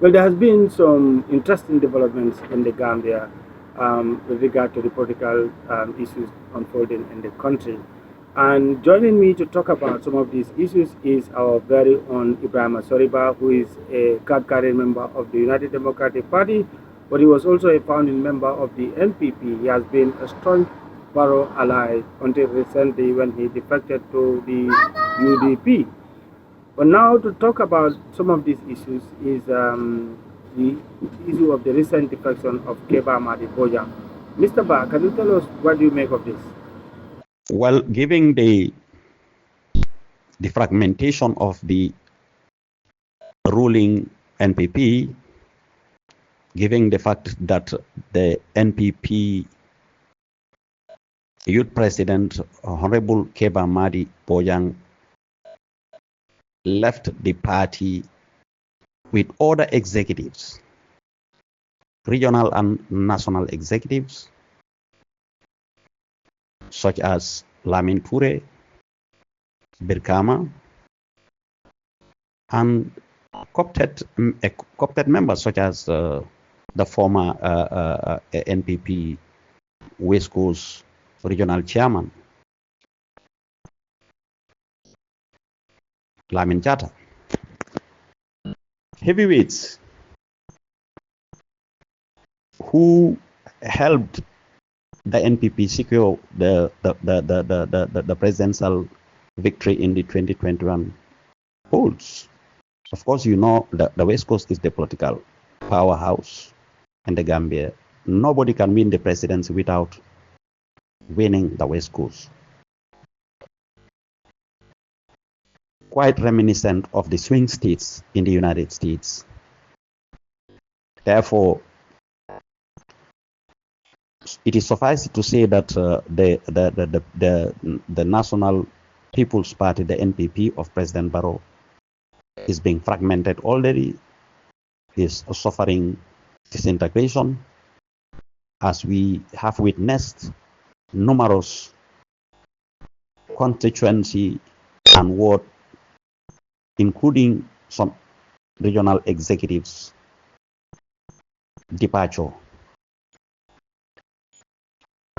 Well, there has been some interesting developments in the Gambia with regard to the political issues unfolding in the country. And joining me to talk about some of these issues is our very own Ebrima Sorry Bah, who is a card-carrying member of the United Democratic Party, but he was also a founding member of the NPP. He has been a strong Barrow ally until recently when he defected to the UDP. But now to talk about some of these issues is the issue of the recent defection of Keba Madiboja. Mr. Ba, can you tell us what do you make of this? Well, given the fragmentation of the ruling NPP, given the fact that the NPP youth president, Honorable Keba Madi Bojang, left the party with other executives, regional and national executives, such as Lamin Toure, Birkama, and co-opted members such as the former NPP West Coast regional chairman, Lamin Chata. Heavyweights who helped the NPP secure the presidential victory in the 2021 polls. Of course, you know that the West Coast is the political powerhouse in the Gambia. Nobody can win the presidency without winning the West Coast. Quite reminiscent of the swing states in the United States. Therefore, it is suffice to say that the National People's Party, the NPP of President Barrow, is being fragmented already, is suffering disintegration, as we have witnessed numerous constituency and ward, including some regional executives' departure.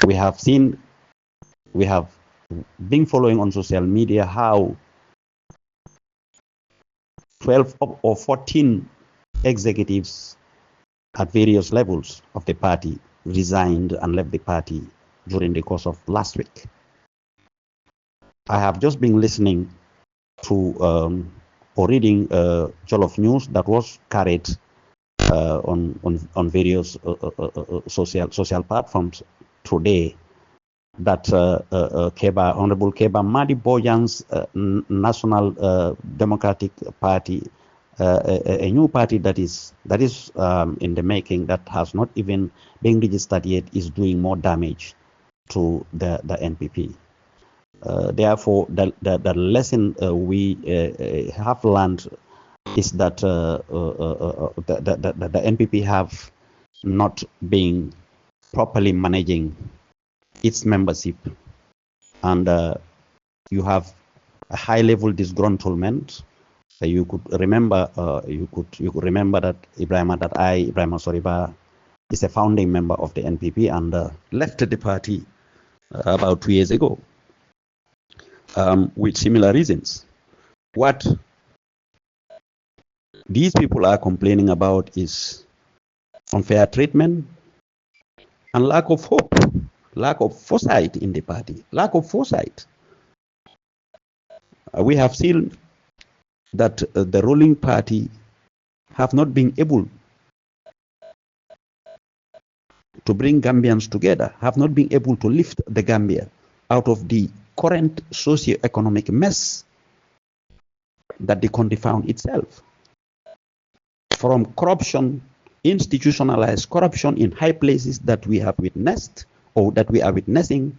We have been following on social media how 12 or 14 executives at various levels of the party resigned and left the party during the course of last week. I have just been listening to or reading Jollof News that was carried on various social platforms today, that Honorable Keba Madi Bojang's National Democratic Party, a new party that is in the making, that has not even been registered yet, is doing more damage to the NPP. Therefore, the lesson we have learned is that the NPP have not been properly managing its membership, and you have a high-level disgruntlement. You could remember, you could remember that Ebrima Sorry Bah, is a founding member of the NPP and left the party about 2 years ago with similar reasons. What these people are complaining about is unfair treatment and lack of hope, lack of foresight in the party, lack of foresight. We have seen that the ruling party have not been able to bring Gambians together, have not been able to lift the Gambia out of the current socio-economic mess that the country found itself. From corruption, institutionalized corruption in high places that we have witnessed or that we are witnessing,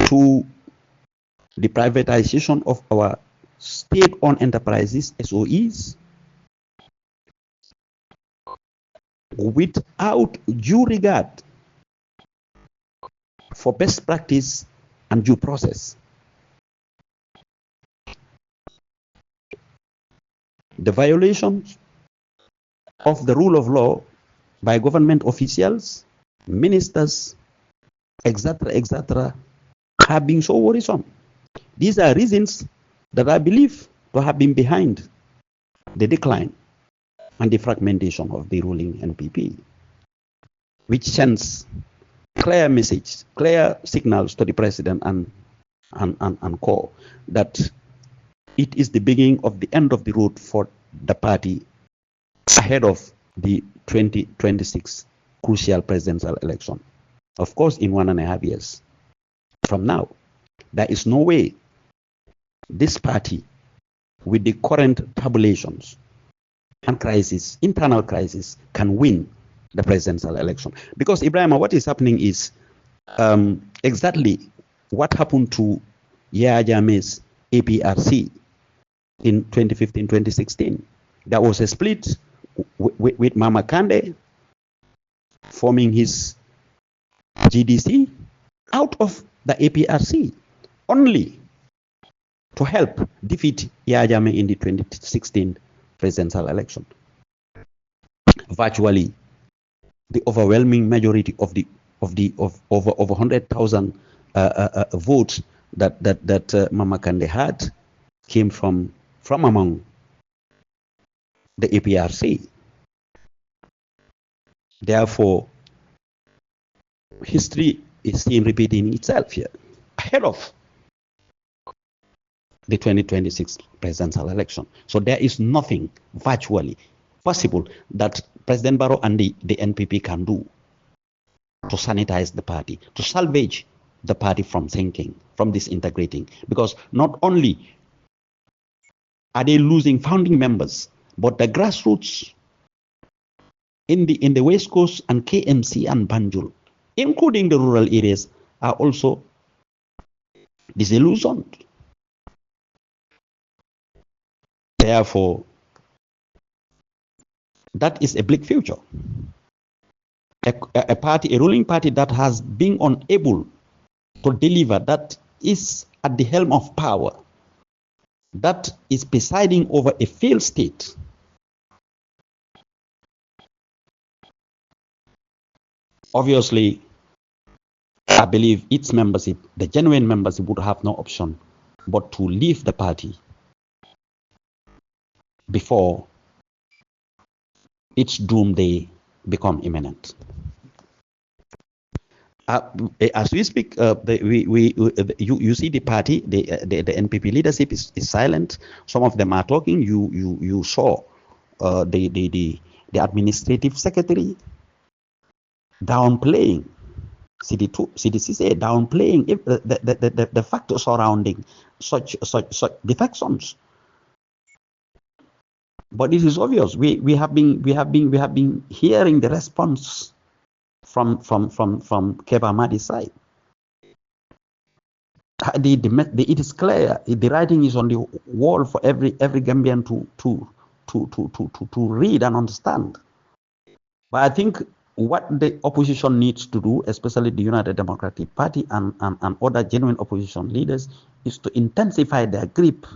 to the privatization of our state-owned enterprises, SOEs, without due regard for best practice and due process. the violations of the rule of law by government officials, ministers, etc., have been so worrisome. These are reasons that I believe to have been behind the decline and the fragmentation of the ruling NPP, which sends clear message, clear signals to the president and core that it is the beginning of the end of the road for the party ahead of the 2026 crucial presidential election. Of course, in 1.5 years from now, there is no way this party, with the current tabulations and crisis, internal crisis, can win the presidential election. Because, Ibrahim, what is happening is exactly what happened to Yahya Jammeh's APRC in 2015-2016. There was a split with Mamma Kandeh forming his GDC out of the APRC, only to help defeat Yahya Jammeh in the 2016 presidential election. Virtually, the overwhelming majority of over 100,000 votes that Mamma Kandeh had came from among the APRC. Therefore, history is seen repeating itself here ahead of the 2026 presidential election. So there is nothing virtually possible that President Barrow and the NPP can do to sanitize the party, to salvage the party from sinking, from disintegrating. Because not only are they losing founding members, but the grassroots in the West Coast and KMC and Banjul, including the rural areas, are also disillusioned. Therefore, that is a bleak future. A ruling party that has been unable to deliver, that is at the helm of power, that is presiding over a failed state, obviously, I believe its membership, the genuine membership, would have no option but to leave the party before its doomsday become imminent. As we speak, you see the party, the NPP leadership is silent. Some of them are talking. You saw the administrative secretary downplaying CDCCA, downplaying the factors surrounding such defections. But it is obvious we have been hearing the response from Keba Madi's side. It is clear. The writing is on the wall for every Gambian to read and understand. But I think what the opposition needs to do, especially the United Democratic Party and other genuine opposition leaders, is to intensify their grip,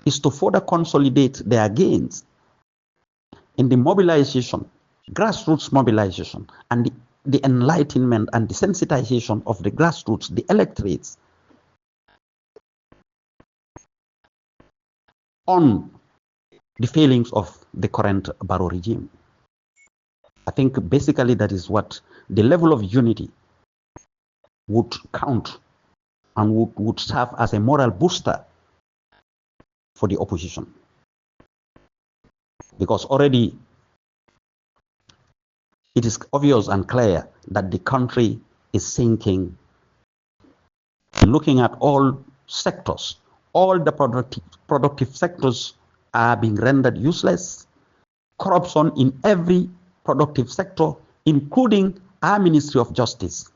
is to further consolidate their gains in the mobilization, grassroots mobilization, and the enlightenment and the sensitization of the grassroots, the electorates, on the failings of the current Barrow regime. I think basically that is what the level of unity would count and would serve as a moral booster for the opposition. Because already it is obvious and clear that the country is sinking. Looking at all sectors, all the productive sectors are being rendered useless. Corruption in every productive sector, including our Ministry of Justice.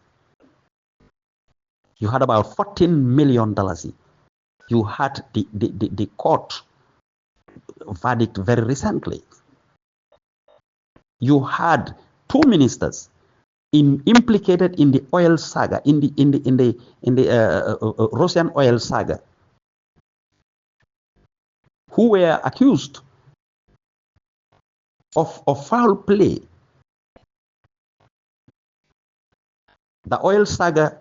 You had about $14 million. You had the court verdict very recently. You had 2 ministers implicated in the oil saga, in the Russian oil saga. who were accused of foul play. The oil saga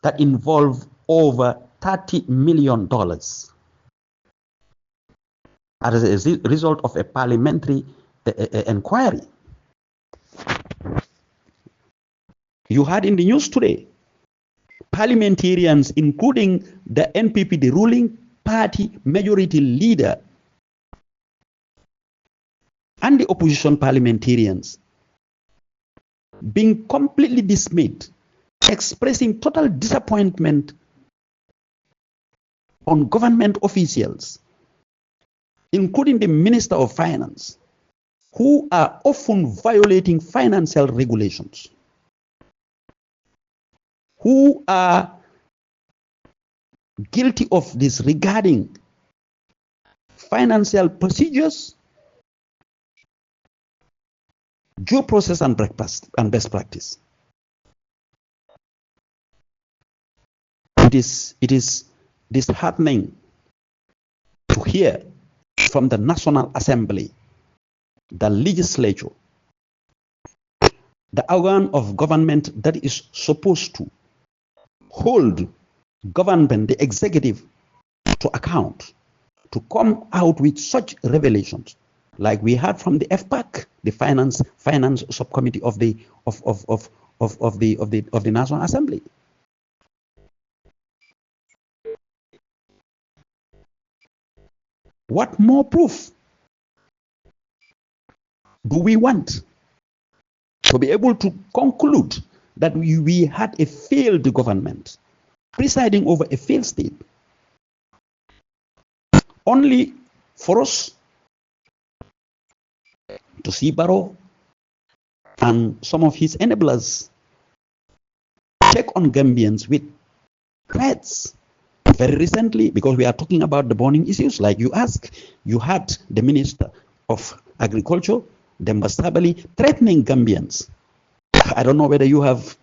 that involved over $30 million as a result of a parliamentary inquiry. You heard in the news today, parliamentarians, including the NPP, the ruling party majority leader, and the opposition parliamentarians, being completely dismayed, expressing total disappointment on government officials, including the Minister of Finance, who are often violating financial regulations, who are guilty of disregarding financial procedures, due process, and best practice. It is disheartening to hear from the National Assembly, the legislature, the organ of government that is supposed to hold government, the executive, to account, to come out with such revelations, like we heard from the FPAC, the finance subcommittee of the National Assembly. What more proof do we want to be able to conclude that we had a failed government presiding over a failed state? Only for us to see Barrow and some of his enablers check on Gambians with threats. Very recently, because we are talking about the burning issues, like you asked, you had the Minister of Agriculture, Demba Sabali, threatening Gambians. I don't know whether you have,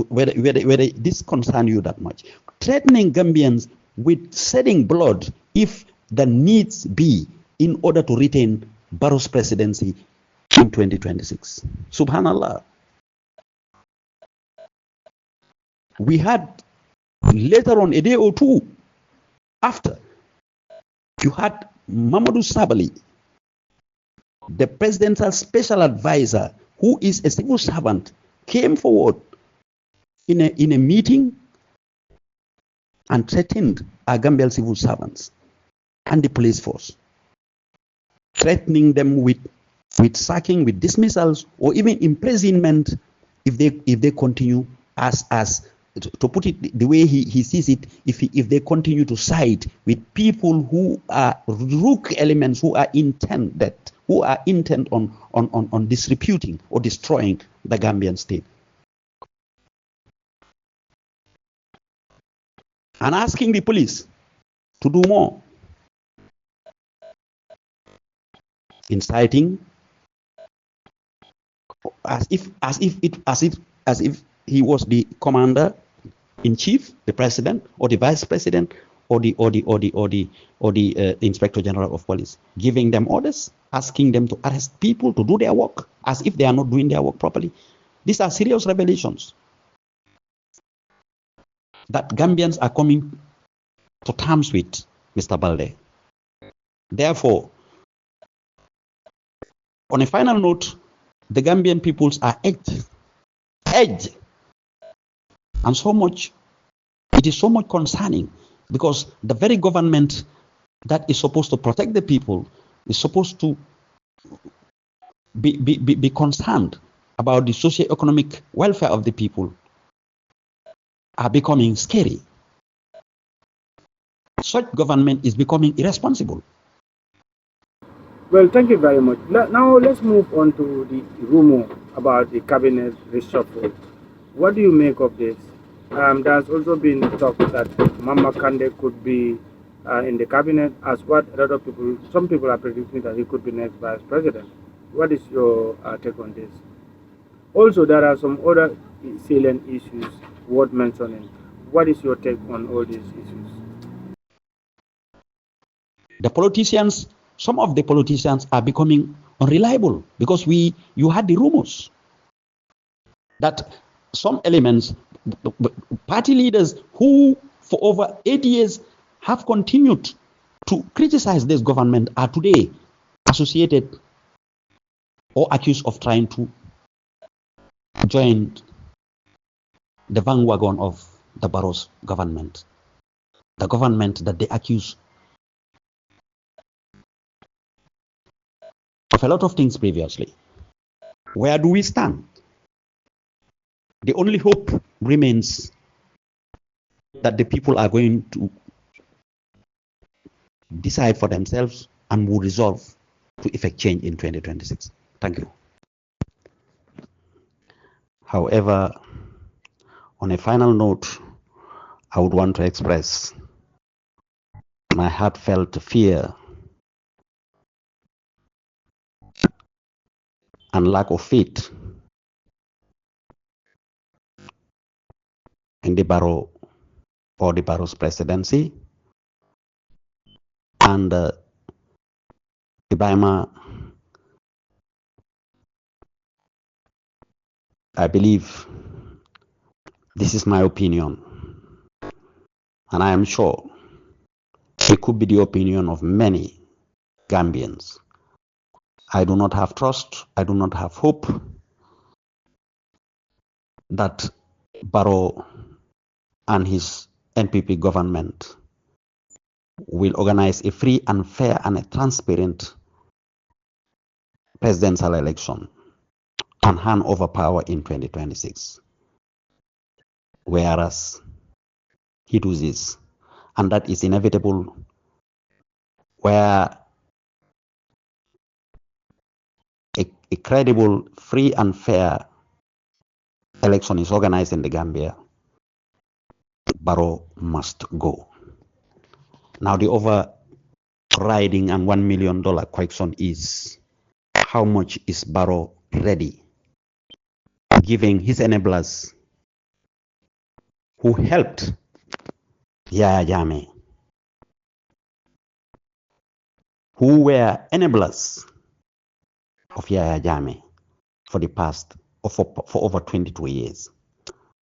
whether this concerns you that much. Threatening Gambians with shedding blood if the needs be in order to retain Barrow's presidency in 2026. Subhanallah. We had later on, a day or two after, you had Mamadou Sabali, the presidential special advisor, who is a civil servant, came forward in a meeting and threatened our Gambian civil servants and the police force, threatening them with sacking, with dismissals, or even imprisonment if they continue as to put it the way he sees it, if they continue to side with people who are rogue elements, who are intent on disreputing or destroying the Gambian state. And asking the police to do more, inciting, as if he was the commander in chief, the president or the vice president or the inspector general of police, giving them orders, asking them to arrest people to do their work as if they are not doing their work properly. These are serious revelations that Gambians are coming to terms with, Mr. Balde. Therefore, on a final note, the Gambian peoples are edged. And it is so much concerning, because the very government that is supposed to protect the people is supposed to be concerned about the socio-economic welfare of the people are becoming scary. Such government is becoming irresponsible. Well, thank you very much. Now let's move on to the rumor about the cabinet reshuffle. What do you make of this? There's also been talk that Mamma Kandeh could be in the cabinet, as what a lot of people, some people are predicting that he could be next vice president. What is your take on this? Also, there are some other salient issues worth mentioning. What is your take on all these issues? The politicians, some of the politicians are becoming unreliable because you had the rumors that some elements, party leaders who for over 8 years have continued to criticize this government are today associated or accused of trying to join the bandwagon of the Barrow's government. The government that they accuse of a lot of things previously. Where do we stand? The only hope remains that the people are going to decide for themselves and will resolve to effect change in 2026. Thank you. However, on a final note, I would want to express my heartfelt fear and lack of faith in the Barrow or the Barrow's presidency and Ebrima. I believe this is my opinion, and I am sure it could be the opinion of many Gambians. I do not have trust, I do not have hope that Barrow and his NPP government will organize a free and fair and a transparent presidential election and hand over power in 2026. Whereas he does this, and that is inevitable, where a credible, free and fair election is organized in the Gambia, Barrow must go. Now the overriding and $1 million question is, how much is Barrow ready, giving his enablers who helped Yaya Jammeh, who were enablers of Yaya Jammeh for the past, or for over 22 years,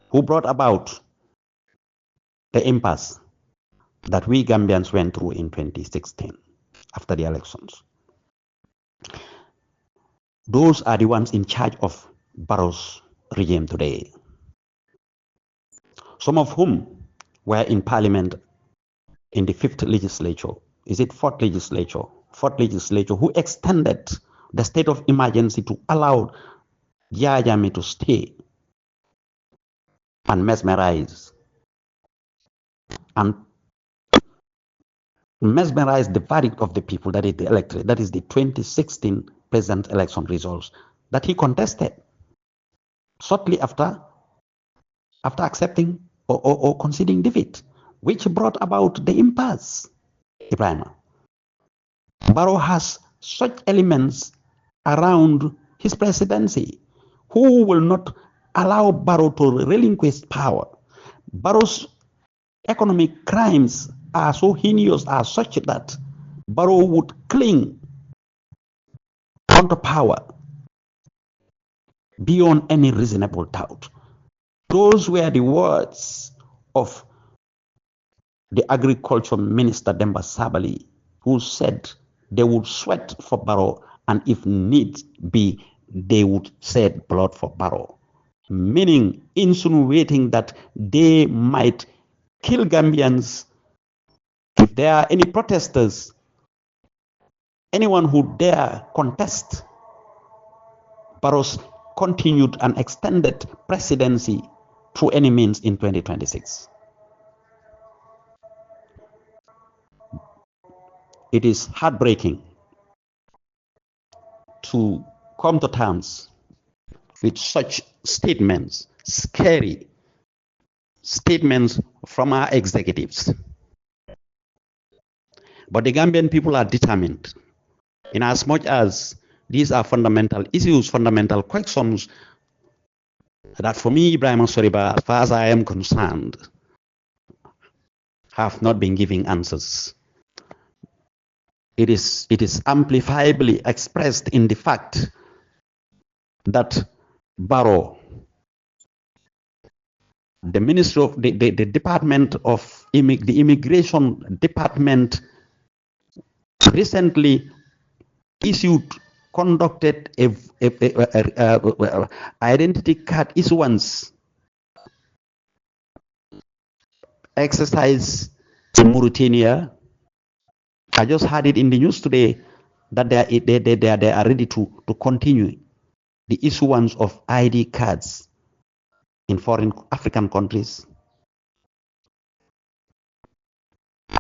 who brought about the impasse that we Gambians went through in 2016 after the elections. Those are the ones in charge of Barrow's regime today, some of whom were in parliament in the 5th legislature, is it 4th legislature? 4th legislature, who extended the state of emergency to allow Yaya Jammeh to stay and mesmerize the verdict of the people, that is the electorate, that is the 2016 president election results that he contested shortly after accepting or conceding defeat, which brought about the impasse. Ebrima, Barrow has such elements around his presidency who will not allow Barrow to relinquish power. Barrow's economic crimes are so heinous, are such that Barrow would cling onto power beyond any reasonable doubt. Those were the words of the Agriculture Minister Demba Sabali, who said they would sweat for Barrow, and if need be, they would shed blood for Barrow, meaning insinuating that they might kill Gambians if there are any protesters, anyone who dare contest Barrow's continued and extended presidency through any means in 2026. It is heartbreaking to come to terms with such statements, scary statements from our executives. But the Gambian people are determined, in as much as these are fundamental issues, fundamental questions that for me, Ebrima Sorry Bah, as far as I am concerned, have not been giving answers. it is amplifiably expressed in the fact that Barrow, the Ministry of the Department of the Immigration Department, recently conducted a identity card issuance exercise in Mauritania. I just heard it in the news today that they are ready to continue the issuance of ID cards in foreign African countries.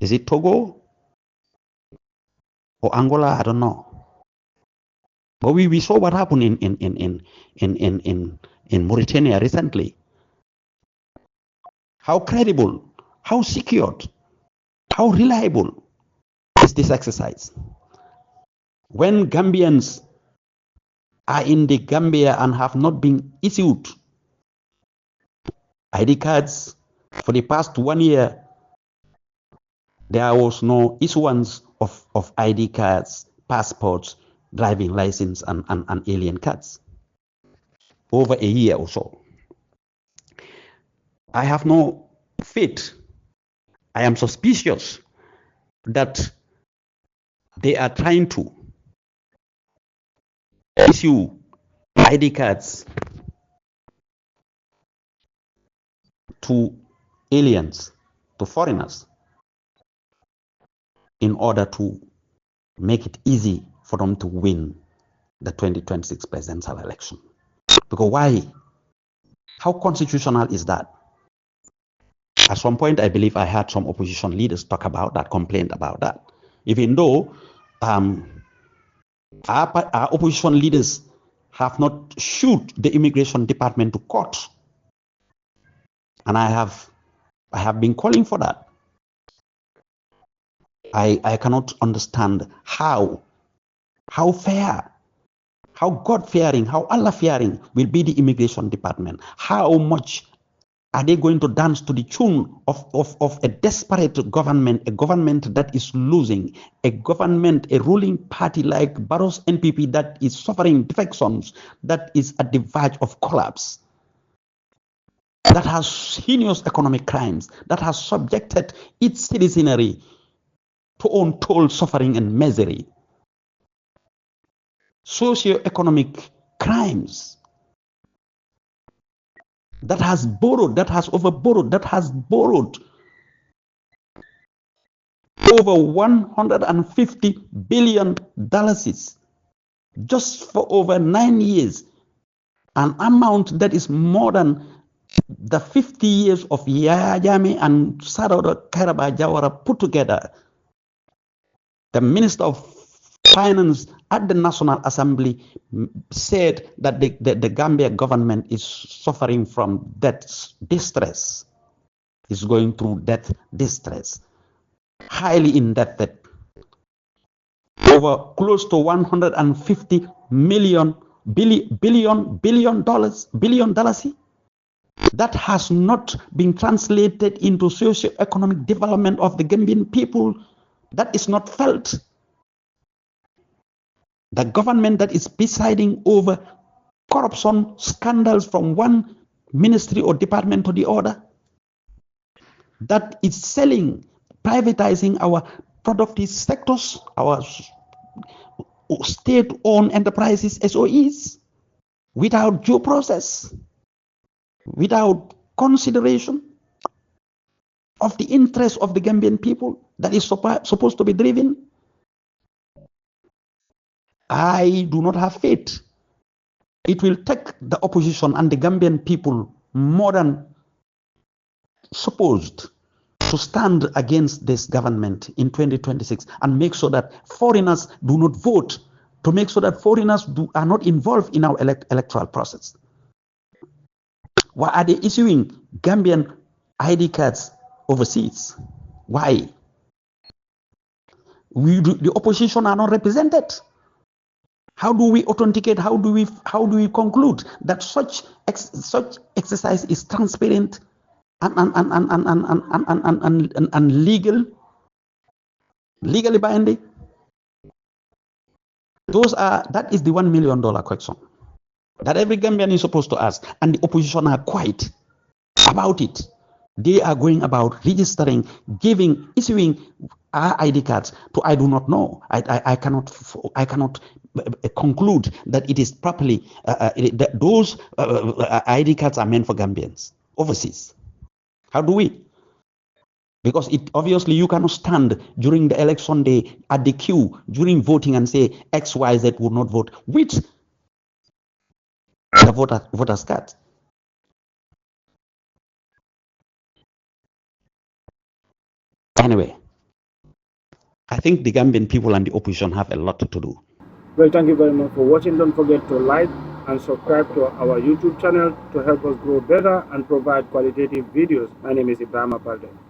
Is it Togo or Angola? I don't know. But we saw what happened in Mauritania recently. How credible, how secured, how reliable is this exercise? When Gambians are in the Gambia and have not been issued ID cards for the past 1 year, there was no issuance of ID cards, passports, driving license, and alien cards. Over a year or so. I have no faith. I am suspicious that they are trying to issue ID cards to aliens, to foreigners, in order to make it easy for them to win the 2026 presidential election. Because why? How constitutional is that? At some point, I believe I heard some opposition leaders talk about that, complain about that. Even though our opposition leaders have not sued the immigration department to court. And I have been calling for that. I cannot understand how fair, how God-fearing, how Allah-fearing will be the immigration department. How much are they going to dance to the tune of a desperate government, a government that is losing, a government, a ruling party like Barrow's NPP that is suffering defections, that is at the verge of collapse, that has heinous economic crimes, that has subjected its citizenry to untold suffering and misery, socio-economic crimes, that has borrowed, that has overborrowed, that has borrowed over $150 billion just for over 9 years, an amount that is more than the 50 years of Yahya Jammeh and Sadauda Karaba Jawara put together. The Minister of Finance at the National Assembly said that the Gambia government is suffering from debt distress, is going through debt distress, highly indebted, over close to $150 billion dollars. That has not been translated into socio-economic development of the Gambian people. That is not felt. The government that is presiding over corruption scandals from one ministry or department to the other, that is selling, privatizing our productive sectors, our state-owned enterprises, SOEs, without due process, without consideration of the interests of the Gambian people that is supposed to be driven. I do not have faith. It will take the opposition and the Gambian people more than supposed to stand against this government in 2026 and make sure that foreigners do not vote, to make sure that foreigners are not involved in our electoral process. Why are they issuing Gambian ID cards overseas? Why? The opposition are not represented. How do we authenticate? How do we conclude that such exercise is transparent and legally binding? That is the $1 million question that every Gambian is supposed to ask, and the opposition are quiet about it. They are going about registering, issuing our ID cards to I do not know. I cannot conclude that it is properly those ID cards are meant for Gambians overseas. How do we? Because it obviously you cannot stand during the election day at the queue during voting and say X, Y, Z would not vote with the voters card. Anyway, I think the Gambian people and the opposition have a lot to do. Well, thank you very much for watching. Don't forget to like and subscribe to our YouTube channel to help us grow better and provide qualitative videos. My name is Ebrima Sorry Bah.